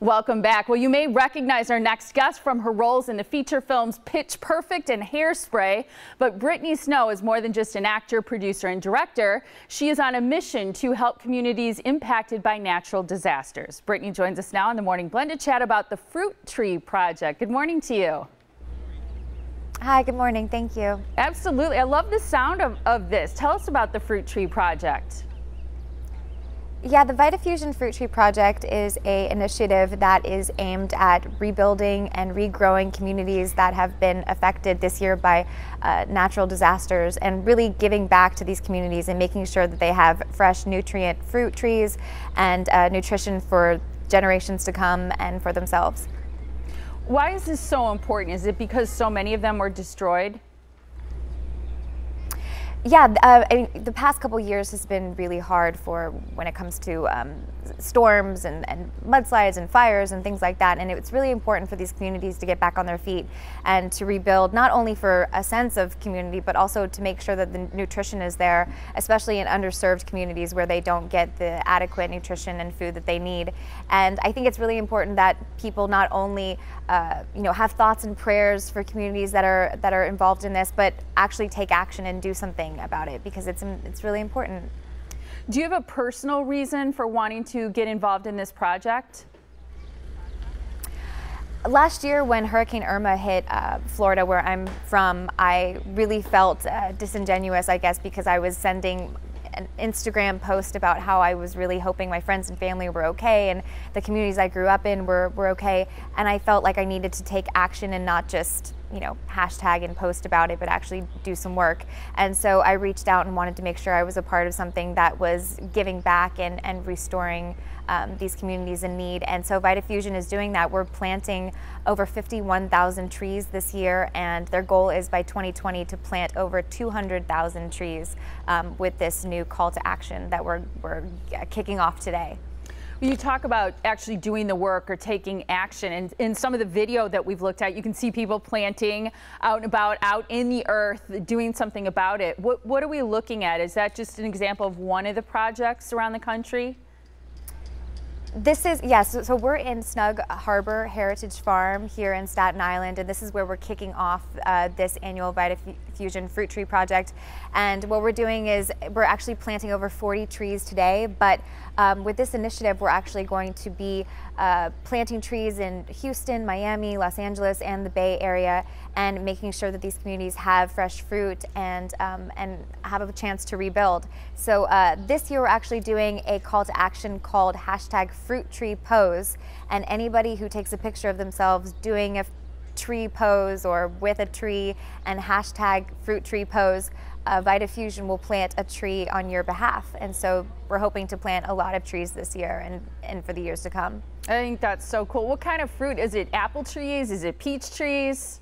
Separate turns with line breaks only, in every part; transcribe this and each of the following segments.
Welcome back. Well, you may recognize our next guest from her roles in the feature films Pitch Perfect and Hairspray, but Brittany Snow is more than just an actor, producer, and director. She is on a mission to help communities impacted by natural disasters. Brittany joins us now on the Morning Blend to chat about the Fruit Tree Project. Good morning to you.
Hi, good morning. Thank you.
Absolutely. I love the sound of this. Tell us about the Fruit Tree Project.
Yeah, the Vitafusion Fruit Tree Project is an initiative that is aimed at rebuilding and regrowing communities that have been affected this year by natural disasters, and really giving back to these communities and making sure that they have fresh, nutrient fruit trees and nutrition for generations to come and for themselves.
Why is this so important? Is it because so many of them were destroyed?
Yeah, I mean, the past couple years has been really hard for when it comes to storms and mudslides and fires and things like that. And it's really important for these communities to get back on their feet and to rebuild, not only for a sense of community, but also to make sure that the nutrition is there, especially in underserved communities where they don't get the adequate nutrition and food that they need. And I think it's really important that people not only have thoughts and prayers for communities that are involved in this, but actually take action and do something about it, because it's really important.
Do you have a personal reason for wanting to get involved in this project?
Last year when Hurricane Irma hit Florida, where I'm from, I really felt disingenuous, I guess, because I was sending an Instagram post about how I was really hoping my friends and family were okay and the communities I grew up in were okay, and I felt like I needed to take action and not just hashtag and post about it, but actually do some work. And so I reached out and wanted to make sure I was a part of something that was giving back and restoring these communities in need. And so Vitafusion is doing that. We're planting over 51,000 trees this year, and their goal is by 2020 to plant over 200,000 trees with this new call to action that we're kicking off today.
You talk about actually doing the work or taking action, and in some of the video that we've looked at, you can see people planting out and about, out in the earth, doing something about it. What are we looking at? Is that just an example of one of the projects around the country?
This is, yes, so we're in Snug Harbor Heritage Farm here in Staten Island, and this is where we're kicking off this annual Vitafusion Fruit Tree Project. And what we're doing is we're actually planting over 40 trees today, but with this initiative we're actually going to be planting trees in Houston, Miami, Los Angeles, and the Bay Area, and making sure that these communities have fresh fruit and have a chance to rebuild. So this year we're actually doing a call to action called #FruitTreePose, and anybody who takes a picture of themselves doing a tree pose or with a tree and #FruitTreePose, Vitafusion will plant a tree on your behalf. And so we're hoping to plant a lot of trees this year and for the years to come.
I think that's so cool. What kind of fruit? Is it apple trees? Is it peach trees?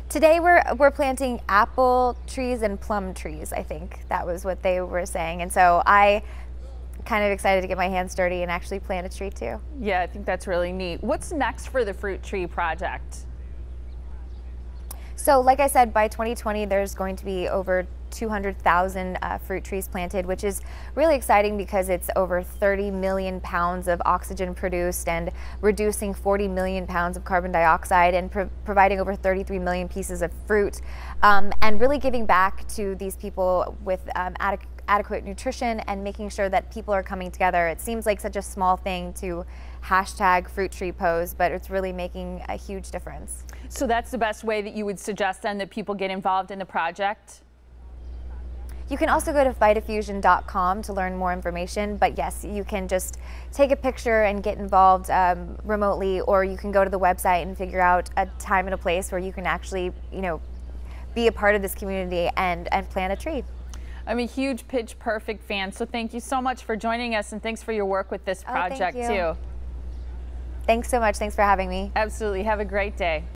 Today we're planting apple trees and plum trees. I think that was what they were saying. And so I kind of excited to get my hands dirty and actually plant a tree too.
Yeah, I think that's really neat. What's next for the Fruit Tree Project?
So like I said, by 2020 there's going to be over 200,000 fruit trees planted, which is really exciting because it's over 30 million pounds of oxygen produced and reducing 40 million pounds of carbon dioxide and providing over 33 million pieces of fruit, and really giving back to these people with adequate nutrition and making sure that people are coming together. It seems like such a small thing to #FruitTreePose, but it's really making a huge difference.
So that's the best way that you would suggest then that people get involved in the project?
You can also go to vitafusion.com to learn more information, but yes, you can just take a picture and get involved remotely, or you can go to the website and figure out a time and a place where you can actually, be a part of this community and plant a tree.
I'm a huge Pitch Perfect fan, so thank you so much for joining us, and thanks for your work with this project too.
Thanks so much. Thanks for having me.
Absolutely. Have a great day.